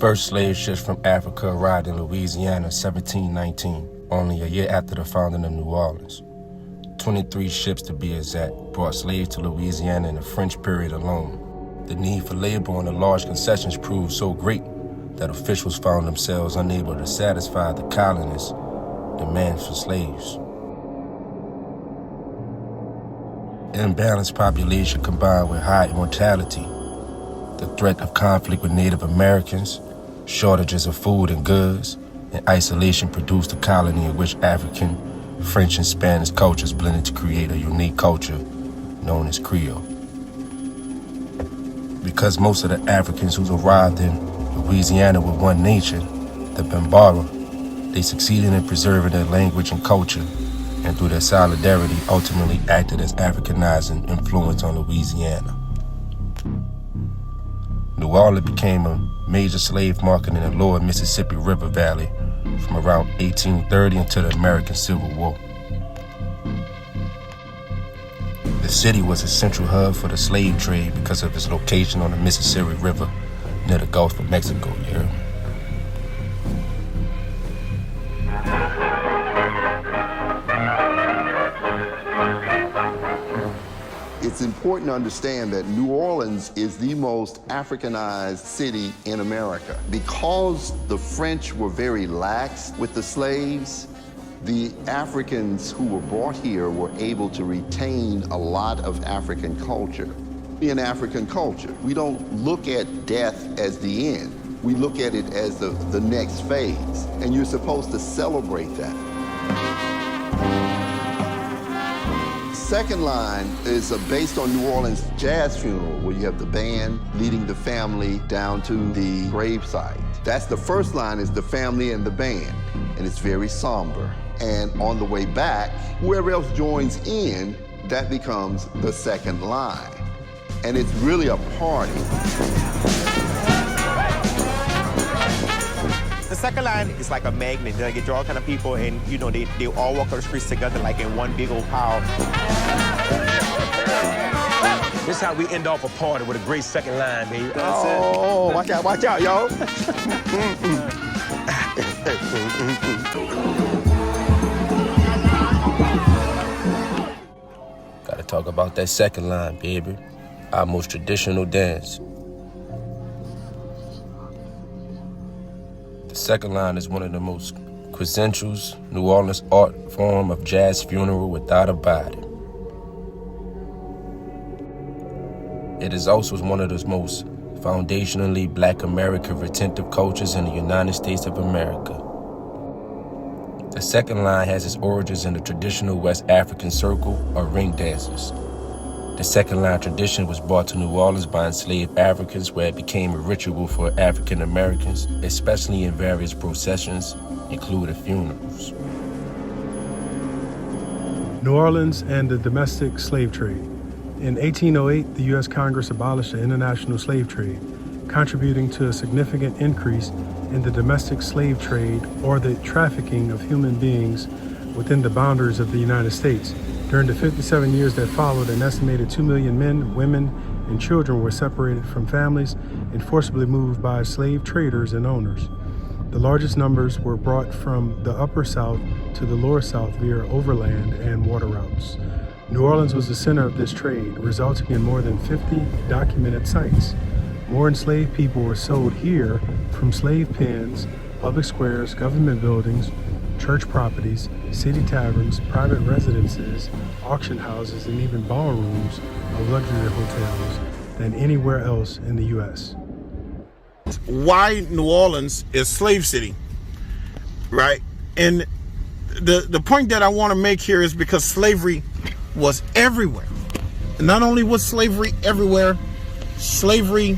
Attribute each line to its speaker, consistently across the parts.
Speaker 1: first slave ships from Africa arrived in Louisiana in 1719, only a year after the founding of New Orleans. 23 ships, to be exact, brought slaves to Louisiana in the French period alone. The need for labor on the large concessions proved so great that officials found themselves unable to satisfy the colonists' demands for slaves. Imbalanced population combined with high mortality, the threat of conflict with Native Americans, shortages of food and goods, and isolation produced a colony in which African, French, and Spanish cultures blended to create a unique culture known as Creole. Because most of the Africans who arrived in Louisiana were one nation, the Bambara, they succeeded in preserving their language and culture, and through their solidarity ultimately acted as Africanizing influence on Louisiana. New Orleans became a major slave market in the lower Mississippi River Valley from around 1830 until the American Civil War. The city was a central hub for the slave trade because of its location on the Mississippi River near the Gulf of Mexico,
Speaker 2: It's important to understand that New Orleans is the most Africanized city in America. Because the French were very lax with the slaves, the Africans who were brought here were able to retain a lot of African culture. In African culture, we don't look at death as the end. We look at it as the next phase, and you're supposed to celebrate that. Second line is based on New Orleans jazz funeral, where you have the band leading the family down to the gravesite. That's the first line, is the family and the band, and it's very somber. And on the way back, whoever else joins in, that becomes the second line. And it's really a party.
Speaker 3: The second line is like a magnet. They draw all kind of people, and you know, they all walk on the streets together like in one big old pile.
Speaker 4: This is how we end off a party with a great second line, baby.
Speaker 3: Oh, watch out, y'all.
Speaker 1: Gotta talk about that second line, baby. Our most traditional dance. The second line is one of the most quintessential New Orleans art form of jazz funeral without a body. It is also one of the most foundationally Black American retentive cultures in the United States of America. The second line has its origins in the traditional West African circle or ring dances. The second line tradition was brought to New Orleans by enslaved Africans, where it became a ritual for African Americans, especially in various processions, including funerals.
Speaker 5: New Orleans and the domestic slave trade. In 1808, the U.S. Congress abolished the international slave trade, contributing to a significant increase in the domestic slave trade, or the trafficking of human beings within the boundaries of the United States. During the 57 years that followed, an estimated 2 million men, women, and children were separated from families and forcibly moved by slave traders and owners. The largest numbers were brought from the upper South to the lower South via overland and water routes. New Orleans was the center of this trade, resulting in more than 50 documented sites. More enslaved people were sold here from slave pens, public squares, government buildings, church properties, city taverns, private residences, auction houses, and even ballrooms of luxury hotels than anywhere else in the U.S.
Speaker 6: Why New Orleans is slave city, right? And the point that I want to make here is because slavery was everywhere. And not only was slavery everywhere, slavery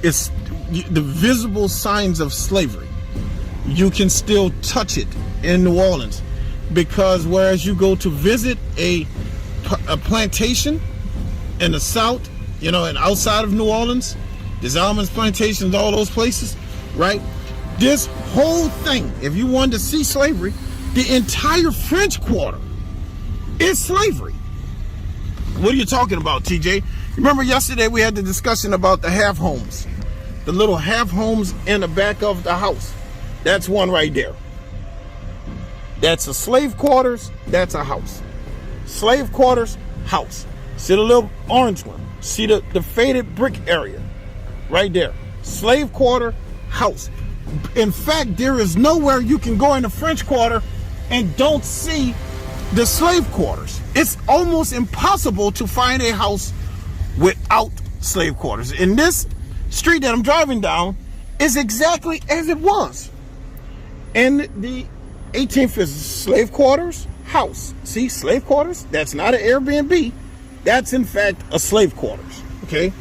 Speaker 6: is the visible signs of slavery. You can still touch it in New Orleans, because whereas you go to visit a plantation in the South, you know, and outside of New Orleans, there's almonds plantations, all those places, right? This whole thing, if you wanted to see slavery, the entire French Quarter is slavery. What are you talking about, TJ? Remember yesterday we had the discussion about the half homes. the little half homes in the back of the house. That's one right there. That's a slave quarters, that's a house. Slave quarters, house. See the little orange one? See the faded brick area? Right there. Slave quarter, house. In fact, there is nowhere you can go in the French Quarter and don't see the slave quarters. It's almost impossible to find a house without slave quarters. In this street that I'm driving down is exactly as it was. In the 1850s, slave quarters, house. See, slave quarters, that's not an Airbnb. That's in fact a slave quarters, okay?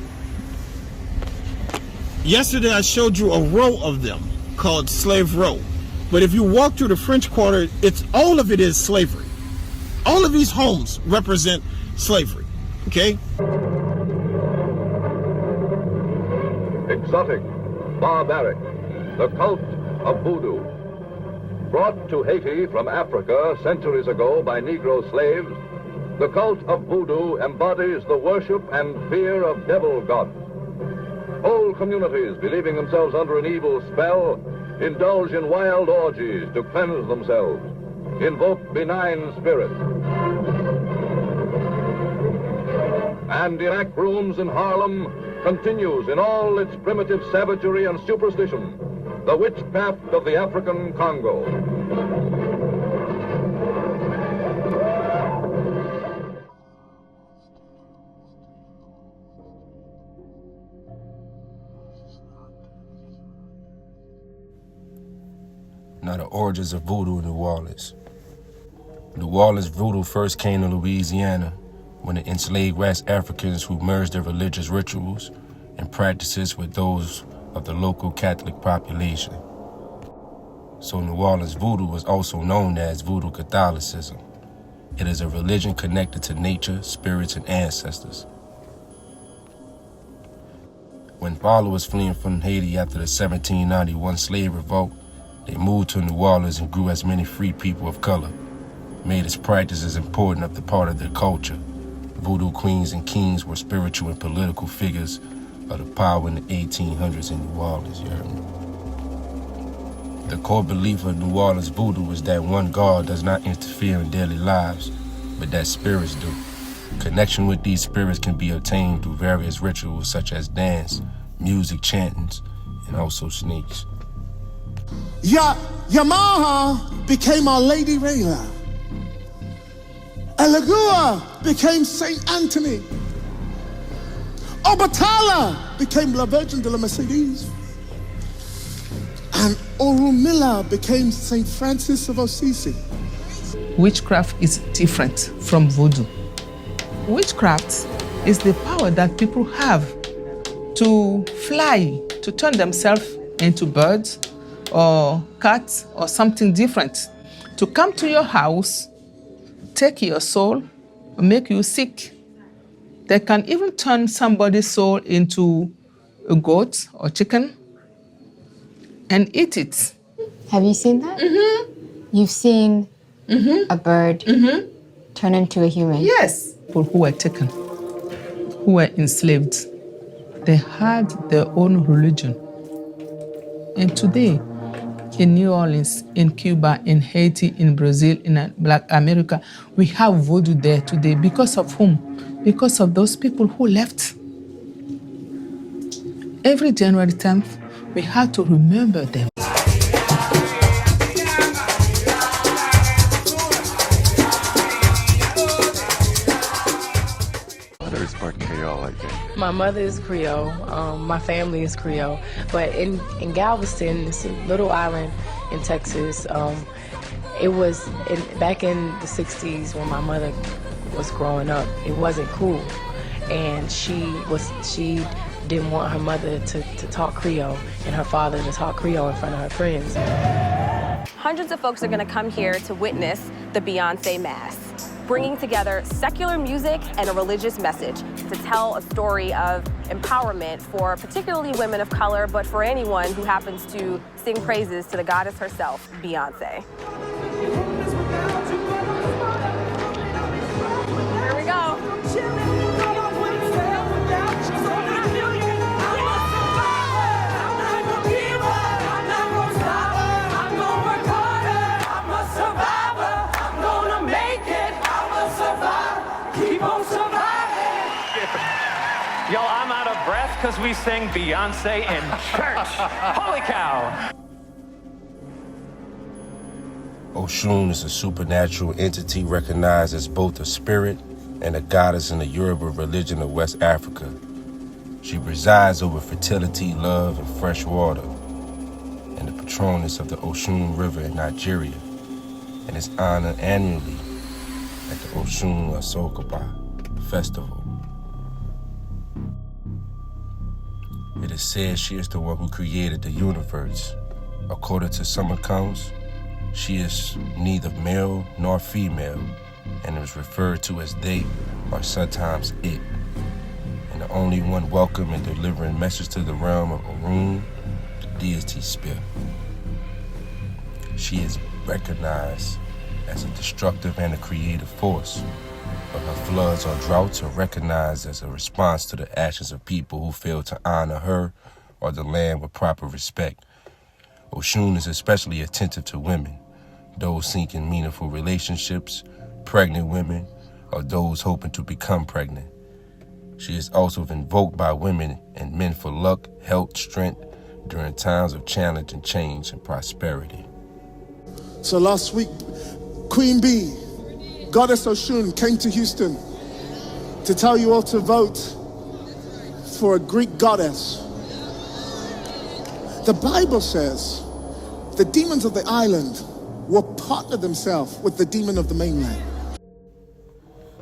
Speaker 6: Yesterday I showed you a row of them called Slave Row. But if you walk through the French Quarter, all of it is slavery. All of these homes represent slavery, okay?
Speaker 7: Exotic, barbaric, the cult of Voodoo. Brought to Haiti from Africa centuries ago by Negro slaves, the cult of Voodoo embodies the worship and fear of devil gods. Whole communities, believing themselves under an evil spell, indulge in wild orgies to cleanse themselves, invoke benign spirits. And in Act Rooms in Harlem continues in all its primitive savagery and superstition, the witchcraft of the African Congo.
Speaker 1: Now, the origins of voodoo in New Orleans. New Orleans voodoo first came to Louisiana when the enslaved West Africans who merged their religious rituals and practices with those of the local Catholic population. So New Orleans voodoo was also known as voodoo Catholicism. It is a religion connected to nature, spirits, and ancestors. When followers fleeing from Haiti after the 1791 slave revolt, they moved to New Orleans and grew as many free people of color, made its practices important of the part of their culture. Voodoo queens and kings were spiritual and political figures of the power in the 1800s in New Orleans, you heard me? The core belief of New Orleans voodoo is that one God does not interfere in daily lives, but that spirits do. Connection with these spirits can be obtained through various rituals such as dance, music, chantings, and also sneaks.
Speaker 8: Yamaha became Our Lady Rayla. Elegua became Saint Anthony. Obatala became La Virgin de la Mercedes. And Orumila became Saint Francis of Assisi.
Speaker 9: Witchcraft is different from voodoo. Witchcraft is the power that people have to fly, to turn themselves into birds or cats or something different, to come to your house, take your soul, make you sick. They can even turn somebody's soul into a goat or chicken and eat it.
Speaker 10: Have you seen that? Mm-hmm. You've seen a bird turn into a human?
Speaker 9: Yes. People who were taken, who were enslaved, they had their own religion. And today, in New Orleans, in Cuba, in Haiti, in Brazil, in Black America, we have voodoo there today. Because of whom? Because of those people who left. Every January 10th, we have to remember them.
Speaker 11: Mother's part Creole, I think.
Speaker 12: My mother is Creole. My family is Creole. But in Galveston, this little island in Texas, it was back in the 60s when my mother was growing up. It wasn't cool, and she didn't want her mother to talk Creole and her father to talk Creole in front of her friends.
Speaker 13: Hundreds of folks are going to come here to witness the Beyonce Mass, bringing together secular music and a religious message to tell a story of empowerment for particularly women of color, but for anyone who happens to sing praises to the goddess herself, Beyonce. Here we go.
Speaker 14: because we sang Beyonce in church. Holy cow.
Speaker 1: Oshun is a supernatural entity recognized as both a spirit and a goddess in the Yoruba religion of West Africa. She presides over fertility, love, and fresh water, and the patroness of the Oshun River in Nigeria, and is honored annually at the Oshun Asokaba Festival. It is said she is the one who created the universe. According to some accounts, she is neither male nor female, and is referred to as they or sometimes it, and the only one welcome in delivering message to the realm of Orun, the deity spirit. She is recognized as a destructive and a creative force, but her floods or droughts are recognized as a response to the actions of people who fail to honor her or the land with proper respect. Oshun is especially attentive to women, those seeking meaningful relationships, pregnant women, or those hoping to become pregnant. She is also invoked by women and men for luck, health, strength during times of challenge and change and prosperity.
Speaker 8: So last week, Queen Bee, Goddess Oshun, came to Houston to tell you all to vote for a Greek goddess. The Bible says the demons of the island will partner themselves with the demon of the mainland.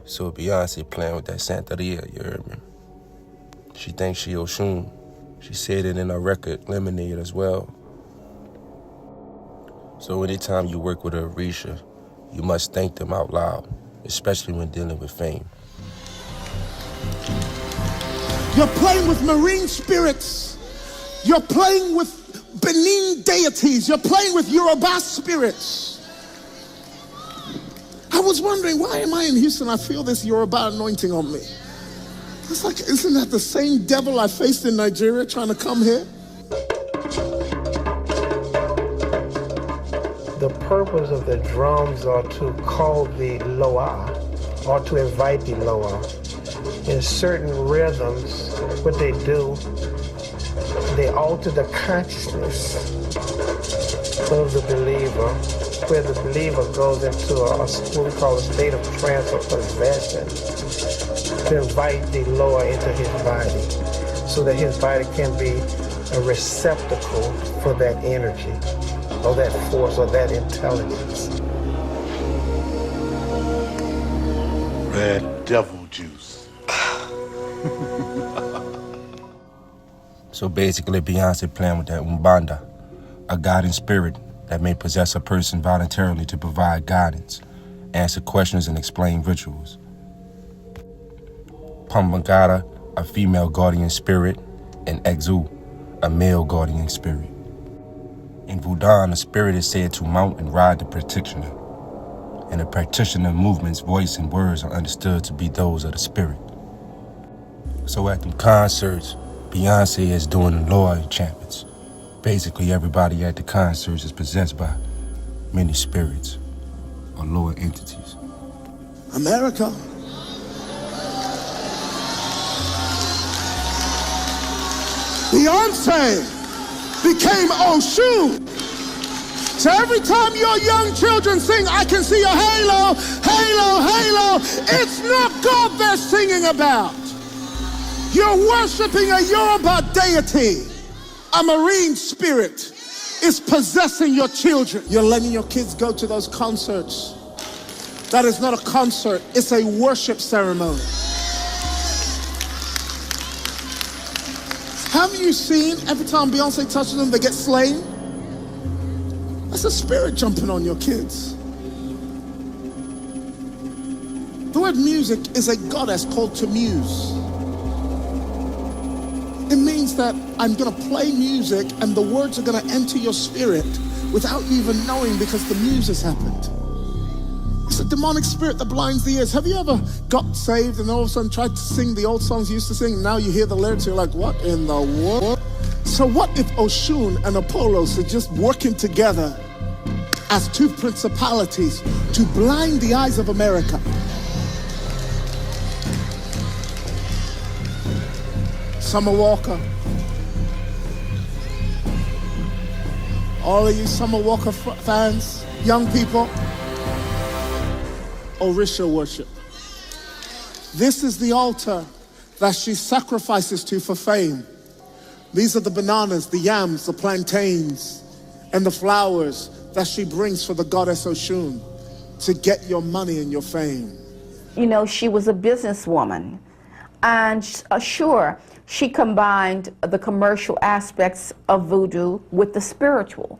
Speaker 1: So Beyonce playing with that Santeria, you heard me? She thinks she Oshun. She said it in her record, Lemonade, as well. So anytime you work with a Orisha, you must thank them out loud, especially when dealing with fame.
Speaker 8: You're playing with marine spirits. You're playing with Benin deities. You're playing with Yoruba spirits. I was wondering, why am I in Houston? I feel this Yoruba anointing on me. It's like, isn't that the same devil I faced in Nigeria trying to come here?
Speaker 15: The purpose of the drums are to call the Loa, or to invite the Loa. In certain rhythms, what they do, they alter the consciousness of the believer, where the believer goes into what we call a state of trance or possession, to invite the Loa into his body, so that his body can be a receptacle for that energy, or that force, or that intelligence.
Speaker 11: Red devil juice.
Speaker 1: So basically, Beyonce playing with that Umbanda, a guiding spirit that may possess a person voluntarily to provide guidance, answer questions, and explain rituals. Pambagada, a female guardian spirit, and Exu, a male guardian spirit. In Voodoo, a spirit is said to mount and ride the practitioner, and the practitioner movement's voice and words are understood to be those of the spirit. So at the concerts, Beyonce is doing the Loa enchantments. Basically, everybody at the concerts is possessed by many spirits or lower entities.
Speaker 8: America. Beyonce became Oshun. So every time your young children sing, I can see a halo, halo, halo, it's not God they're singing about. You're worshiping a Yoruba deity. A marine spirit is possessing your children. You're letting your kids go to those concerts. That is not a concert, it's a worship ceremony. Have you seen every time Beyonce touches them, they get slain? That's a spirit jumping on your kids. The word music is a goddess called to muse. It means that I'm gonna play music and the words are gonna enter your spirit without you even knowing, because the muse has happened. It's a demonic spirit that blinds the ears. Have you ever got saved and all of a sudden tried to sing the old songs you used to sing, and now you hear the lyrics, you're like, what in the world? So what if Oshun and Apollos are just working together as two principalities to blind the eyes of Summer Walker. All of you Summer Walker fans, young people, Orisha worship. This is the altar that she sacrifices to for fame. These are the bananas, the yams, the plantains, and the flowers that she brings for the goddess Oshun to get your money and your fame.
Speaker 16: You know, she was a businesswoman, and sure, she combined the commercial aspects of voodoo with the spiritual.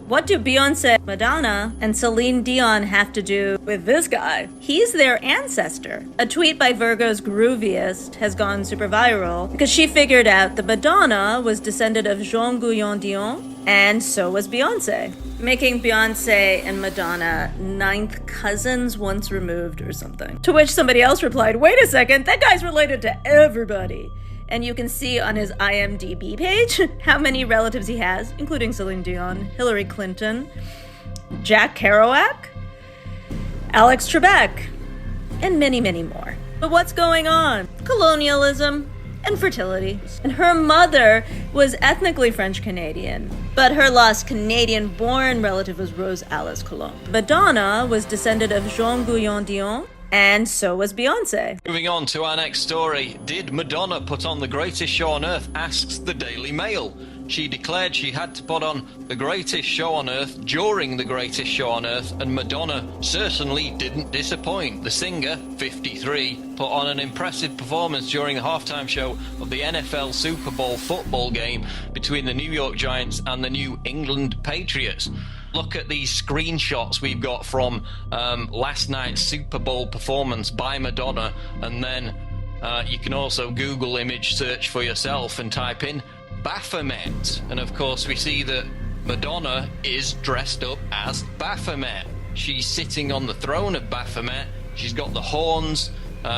Speaker 17: What do Beyonce, Madonna, and Celine Dion have to do with this guy? He's their ancestor. A tweet by Virgo's Grooviest has gone super viral because she figured out that Madonna was descended of Jean Guyon Dion, and so was Beyonce, making Beyonce and Madonna ninth cousins once removed or something. To which somebody else replied, wait a second, that guy's related to everybody. And you can see on his IMDb page how many relatives he has, including Celine Dion, Hillary Clinton, Jack Kerouac, Alex Trebek, and many, many more. But what's going on? Colonialism and fertility. And her mother was ethnically French-Canadian, but her lost Canadian-born relative was Rose Alice Colomb. Madonna was descended of Jean Guyon Dion, and so was Beyonce.
Speaker 18: Moving on to our next story. Did Madonna put on the greatest show on earth? Asks the Daily Mail. She declared she had to put on the greatest show on earth during the greatest show on earth, and Madonna certainly didn't disappoint. The singer, 53, put on an impressive performance during the halftime show of the NFL Super Bowl football game between the New York Giants and the New England Patriots. Look at these screenshots we've got from last night's Super Bowl performance by Madonna, and then you can also Google image search for yourself and type in Baphomet. And of course we see that Madonna is dressed up as Baphomet. She's sitting on the throne of Baphomet. She's got the horns.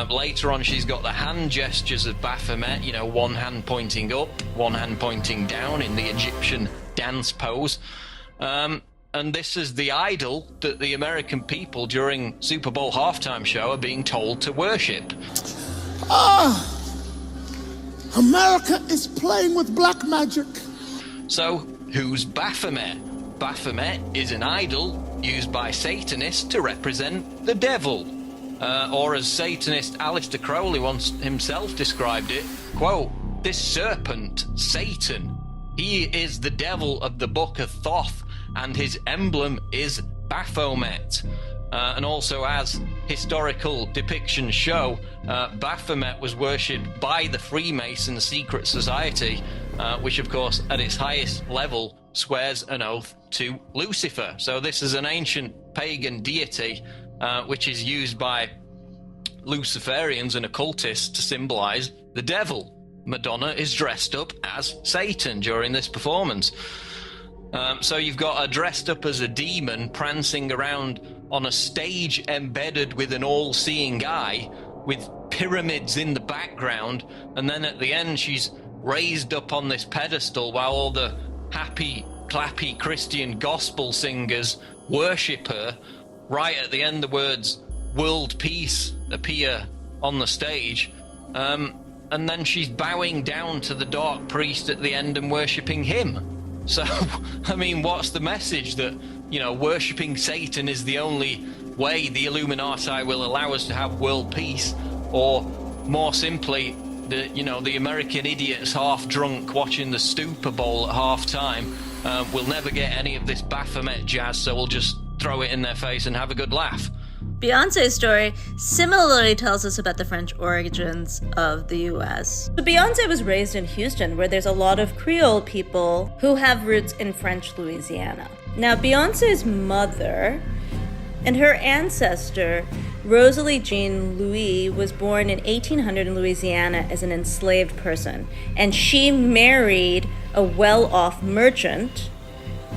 Speaker 18: Later on she's got the hand gestures of Baphomet, you know, one hand pointing up, one hand pointing down in the Egyptian dance pose. And this is the idol that the American people during Super Bowl halftime show are being told to worship.
Speaker 8: America is playing with black magic.
Speaker 18: So, who's Baphomet? Baphomet is an idol used by Satanists to represent the devil. Or as Satanist Aleister Crowley once himself described it, quote, this serpent, Satan, he is the devil of the book of Thoth, and his emblem is Baphomet. And also, as historical depictions show, Baphomet was worshipped by the Freemason secret society, which of course at its highest level swears an oath to Lucifer. So this is an ancient pagan deity which is used by Luciferians and occultists to symbolize the devil. Madonna is dressed up as Satan during this performance. So you've got her dressed up as a demon prancing around on a stage embedded with an all-seeing eye with pyramids in the background, and then at the end she's raised up on this pedestal while all the happy, clappy Christian gospel singers worship her. Right at the end the words world peace appear on the stage, and then she's bowing down to the dark priest at the end and worshipping him. So, I mean, what's the message? That, you know, worshipping Satan is the only way the Illuminati will allow us to have world peace? Or, more simply, the American idiots half drunk watching the Super Bowl at half time will never get any of this Baphomet jazz, so we'll just throw it in their face and have a good laugh.
Speaker 17: Beyonce's story similarly tells us about the French origins of the US. So Beyonce was raised in Houston, where there's a lot of Creole people who have roots in French Louisiana. Now, Beyonce's mother and her ancestor, Rosalie Jean Louis, was born in 1800 in Louisiana as an enslaved person, and she married a well-off merchant,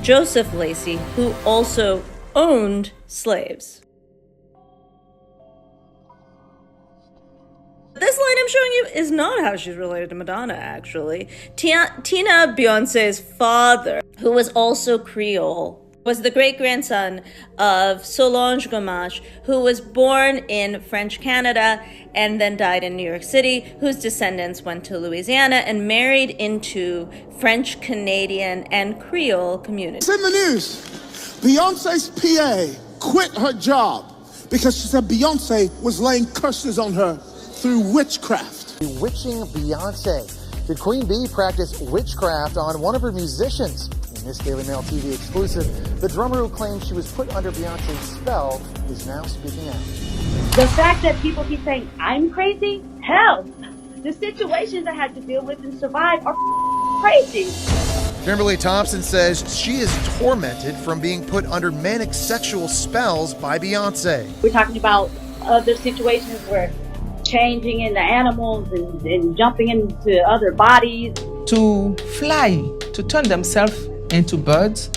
Speaker 17: Joseph Lacey, who also owned slaves. This line I'm showing you is not how she's related to Madonna, actually. Tina, Beyonce's father, who was also Creole, was the great-grandson of Solange Gamache, who was born in French Canada and then died in New York City, whose descendants went to Louisiana and married into French, Canadian, and Creole communities.
Speaker 8: It's in the news. Beyonce's PA quit her job because she said Beyonce was laying curses on her through witchcraft.
Speaker 19: Bewitching Beyonce. Did Queen Bee practice witchcraft on one of her musicians? In this Daily Mail TV exclusive, the drummer who claims she was put under Beyonce's spell is now speaking out.
Speaker 20: The fact that people keep saying, I'm crazy? Hell, the situations I had to deal with and survive are crazy.
Speaker 19: Kimberly Thompson says she is tormented from being put under manic sexual spells by Beyonce.
Speaker 20: We're talking about other situations where changing into animals and jumping into other bodies.
Speaker 9: To fly, to turn themselves into birds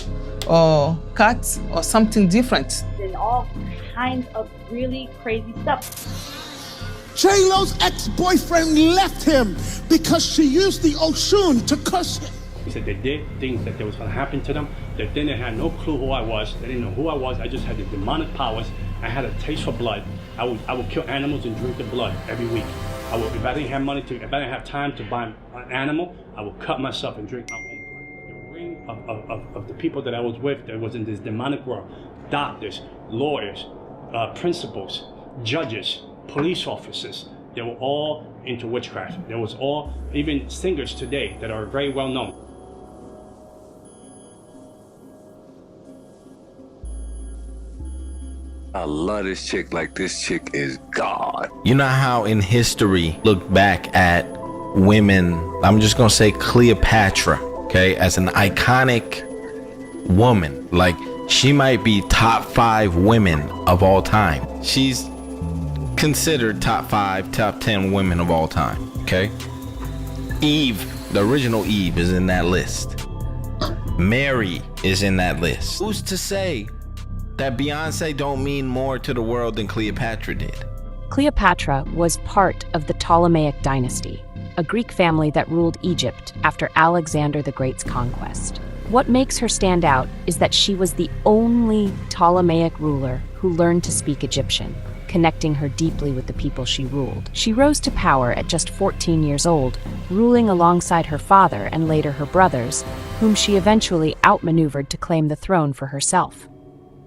Speaker 9: or cats or something different.
Speaker 20: And all kinds of really crazy stuff.
Speaker 8: J-Lo's ex-boyfriend left him because she used the Oshun to curse him.
Speaker 21: He said they did things that was going to happen to them. They didn't have no clue who I was. They didn't know who I was. I just had the demonic powers. I had a taste for blood. I would kill animals and drink the blood every week. If I didn't have money if I didn't have time to buy an animal, I would cut myself and drink my own blood. The ring of the people that I was with that was in this demonic world, doctors, lawyers, principals, judges, police officers, they were all into witchcraft. There was all, even singers today that are very well known.
Speaker 11: I love this chick. Like, this chick is God.
Speaker 22: You know how in history look back at women, I'm just gonna say Cleopatra, okay, as an iconic woman. Like, she might be top 5 women of all time. She's considered top 5, top 10 women of all time, okay? Eve, the original Eve, is in that list. Mary is in that list. Who's to say that Beyonce don't mean more to the world than Cleopatra did?
Speaker 23: Cleopatra was part of the Ptolemaic dynasty, a Greek family that ruled Egypt after Alexander the Great's conquest. What makes her stand out is that she was the only Ptolemaic ruler who learned to speak Egyptian, connecting her deeply with the people she ruled. She rose to power at just 14 years old, ruling alongside her father and later her brothers, whom she eventually outmaneuvered to claim the throne for herself.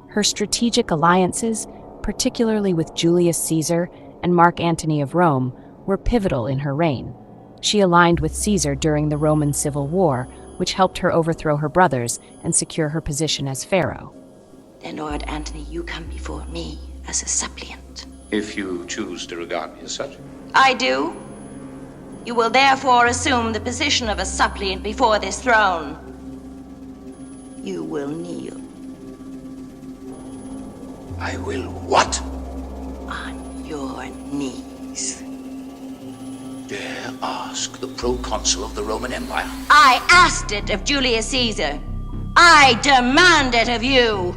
Speaker 23: Her strategic alliances, particularly with Julius Caesar and Mark Antony of Rome, were pivotal in her reign. She aligned with Caesar during the Roman Civil War, which helped her overthrow her brothers and secure her position as pharaoh.
Speaker 24: Then, Lord Antony, you come before me as a suppliant.
Speaker 25: If you choose to regard me as such.
Speaker 24: I do. You will therefore assume the position of a suppliant before this throne. You will kneel.
Speaker 25: I will what?
Speaker 24: On your knees.
Speaker 25: Dare ask the proconsul of the Roman Empire.
Speaker 24: I asked it of Julius Caesar. I demand it of you.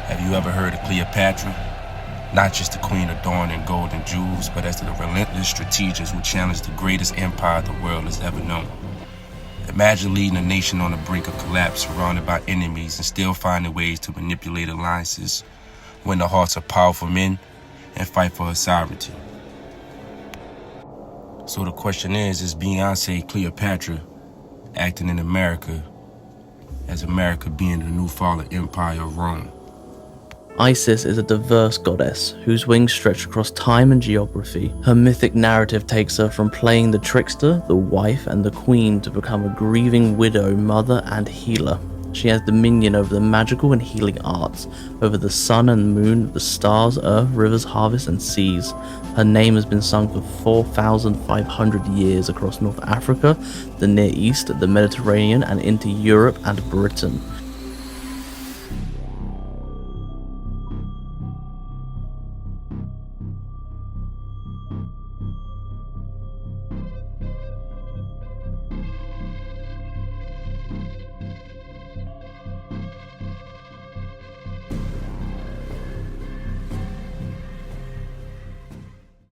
Speaker 1: Have you ever heard of Cleopatra? Not just the queen adorned in gold and jewels, but as the relentless strategist who challenged the greatest empire the world has ever known. Imagine leading a nation on the brink of collapse, surrounded by enemies, and still finding ways to manipulate alliances, win the hearts of powerful men, and fight for her sovereignty. So the question is Beyonce Cleopatra acting in America, as America being the new fallen empire of Rome?
Speaker 26: Isis is a diverse goddess whose wings stretch across time and geography. Her mythic narrative takes her from playing the trickster, the wife, and the queen to become a grieving widow, mother, and healer. She has dominion over the magical and healing arts, over the sun and moon, the stars, earth, rivers, harvests, and seas. Her name has been sung for 4,500 years across North Africa, the Near East, the Mediterranean, and into Europe and Britain.